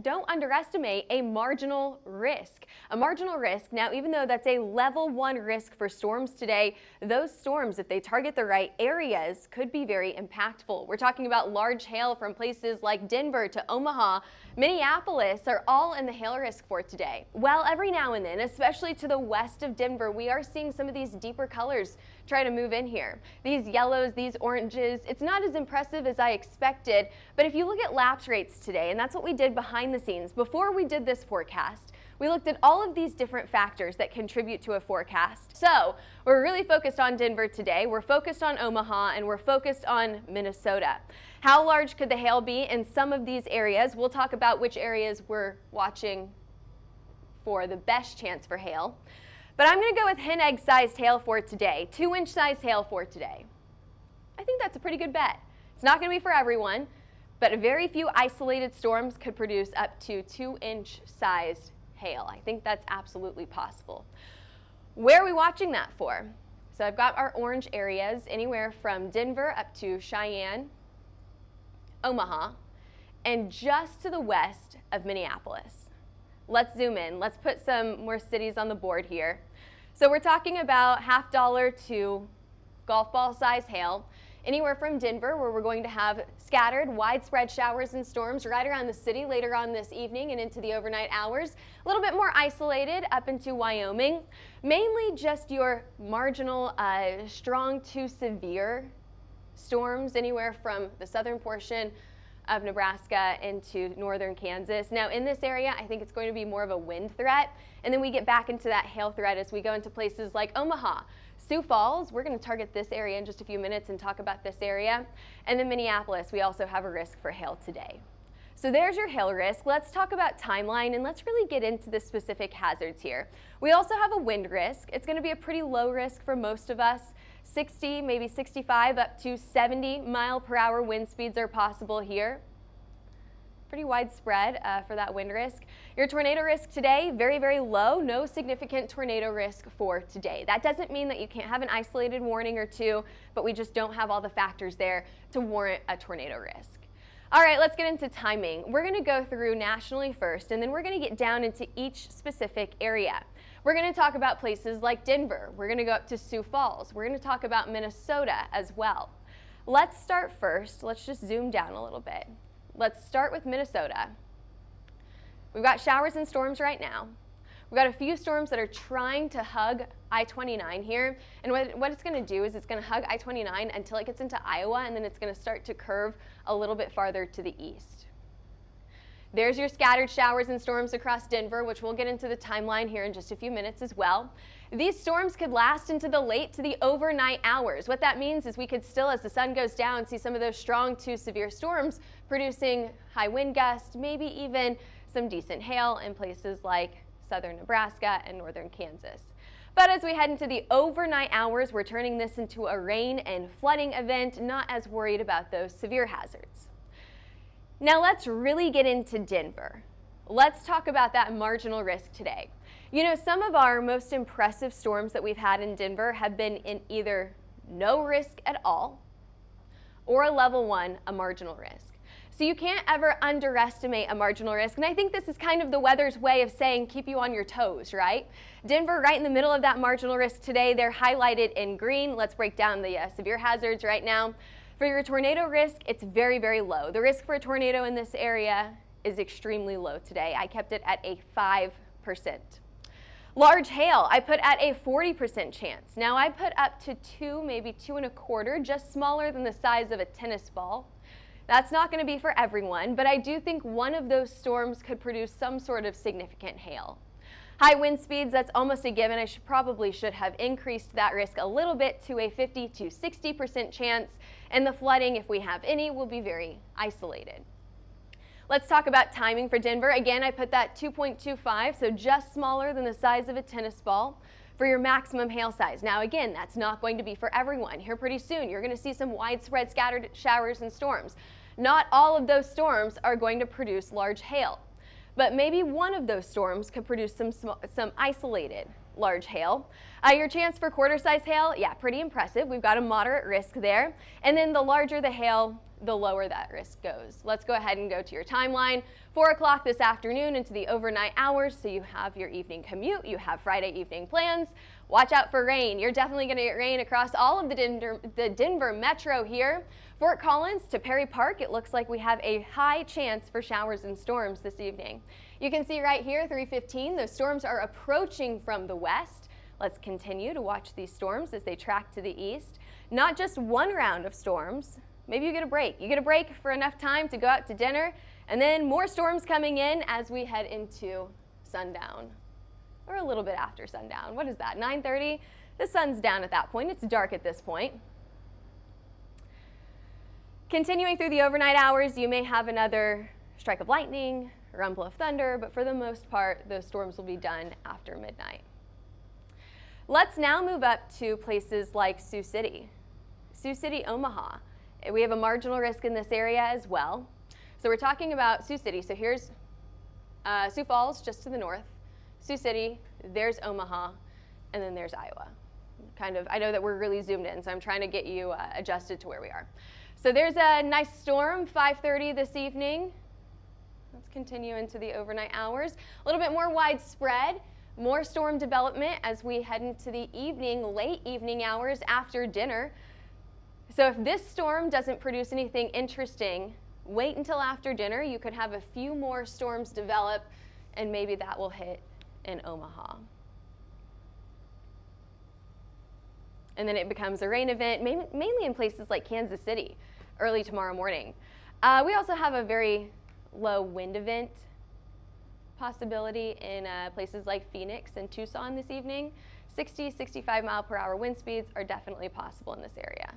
Don't underestimate a marginal risk. A marginal risk, now even though that's a level 1 risk for storms today, those storms, if they target the right areas, could be very impactful. We're talking about large hail from places like Denver to Omaha, Minneapolis are all in the hail risk for today. Well, every now and then, especially to the west of Denver, we are seeing some of these deeper colors try to move in here. These yellows, these oranges, it's not as impressive as I expected, but if you look at lapse rates today, and that's what we did behind the scenes, before we did this forecast, we looked at all of these different factors that contribute to a forecast. So we're really focused on Denver today, we're focused on Omaha, and we're focused on Minnesota. How large could the hail be in some of these areas? We'll talk about which areas we're watching for the best chance for hail. But I'm going to go with hen egg sized hail for today, 2-inch sized hail for today. I think that's a pretty good bet. It's not going to be for everyone, but very few isolated storms could produce up to 2-inch sized hail. I think that's absolutely possible. Where are we watching that for? So I've got our orange areas anywhere from Denver up to Cheyenne, Omaha, and just to the west of Minneapolis. Let's zoom in. Let's put some more cities on the board here. So we're talking about $50 to golf ball size hail, anywhere from Denver, where we're going to have scattered, widespread showers and storms right around the city later on this evening and into the overnight hours. A little bit more isolated up into Wyoming. Mainly just your marginal, strong to severe storms anywhere from the southern portion of Nebraska into northern Kansas. Now in this area, I think it's going to be more of a wind threat, and then we get back into that hail threat as we go into places like Omaha, Sioux Falls. We're going to target this area in just a few minutes and talk about this area. And then Minneapolis, we also have a risk for hail today. So there's your hail risk. Let's talk about timeline, and let's really get into the specific hazards here. We also have a wind risk. It's going to be a pretty low risk for most of us. 60, maybe 65 up to 70 mile per hour wind speeds are possible here. Pretty widespread for that wind risk. Your tornado risk today, very, very low. No significant tornado risk for today. That doesn't mean that you can't have an isolated warning or two, but we just don't have all the factors there to warrant a tornado risk. All right, let's get into timing. We're going to go through nationally first, and then we're going to get down into each specific area. We're going to talk about places like Denver. We're going to go up to Sioux Falls. We're going to talk about Minnesota as well. Let's start first. Let's just zoom down a little bit. Let's start with Minnesota. We've got showers and storms right now. We've got a few storms that are trying to hug I-29 here, and what it's going to do is it's going to hug I-29 until it gets into Iowa, and then it's going to start to curve a little bit farther to the east. There's your scattered showers and storms across Denver, which we'll get into the timeline here in just a few minutes as well. These storms could last into the late to the overnight hours. What that means is we could still, as the sun goes down, see some of those strong to severe storms producing high wind gusts, maybe even some decent hail in places like southern Nebraska and northern Kansas. But as we head into the overnight hours, we're turning this into a rain and flooding event, not as worried about those severe hazards. Now let's really get into Denver. Let's talk about that marginal risk today. You know, some of our most impressive storms that we've had in Denver have been in either no risk at all or a level 1, a marginal risk. So you can't ever underestimate a marginal risk, and I think this is kind of the weather's way of saying keep you on your toes, right? Denver right in the middle of that marginal risk today. They're highlighted in green. Let's break down the severe hazards right now. For your tornado risk, it's very, very low. The risk for a tornado in this area is extremely low today. I kept it at a 5%. Large hail, I put at a 40% chance. Now I put up to 2, maybe 2.25, just smaller than the size of a tennis ball. That's not going to be for everyone, but I do think one of those storms could produce some sort of significant hail. High wind speeds, that's almost a given. I probably should have increased that risk a little bit to a 50 to 60% chance, and the flooding, if we have any, will be very isolated. Let's talk about timing for Denver. Again, I put that 2.25, so just smaller than the size of a tennis ball for your maximum hail size. Now again, that's not going to be for everyone. Here pretty soon, you're going to see some widespread scattered showers and storms. Not all of those storms are going to produce large hail, but maybe one of those storms could produce some isolated large hail. Your chance for quarter-size hail, yeah, pretty impressive. We've got a moderate risk there. And then the larger the hail, the lower that risk goes. Let's go ahead and go to your timeline. 4 o'clock this afternoon into the overnight hours, so you have your evening commute, you have Friday evening plans. Watch out for rain. You're definitely going to get rain across all of the Denver metro here. Fort Collins to Perry Park, it looks like we have a high chance for showers and storms this evening. You can see right here, 3:15, those storms are approaching from the west. Let's continue to watch these storms as they track to the east. Not just one round of storms. Maybe you get a break. You get a break for enough time to go out to dinner, and then more storms coming in as we head into sundown, or a little bit after sundown. What is that, 9:30? The sun's down at that point. It's dark at this point. Continuing through the overnight hours, you may have another strike of lightning, rumble of thunder, but for the most part, those storms will be done after midnight. Let's now move up to places like Sioux City, Omaha. We have a marginal risk in this area as well. So we're talking about Sioux City. So here's Sioux Falls just to the north, Sioux City, there's Omaha, and then there's Iowa. I know that we're really zoomed in, so I'm trying to get you adjusted to where we are. So there's a nice storm, 5:30 this evening. Let's continue into the overnight hours. A little bit more widespread, more storm development as we head into the evening, late evening hours after dinner. So if this storm doesn't produce anything interesting, wait until after dinner. You could have a few more storms develop, and maybe that will hit in Omaha. And then it becomes a rain event, mainly in places like Kansas City, early tomorrow morning. We also have a very low wind event possibility in places like Phoenix and Tucson this evening. 60, 65 mile per hour wind speeds are definitely possible in this area.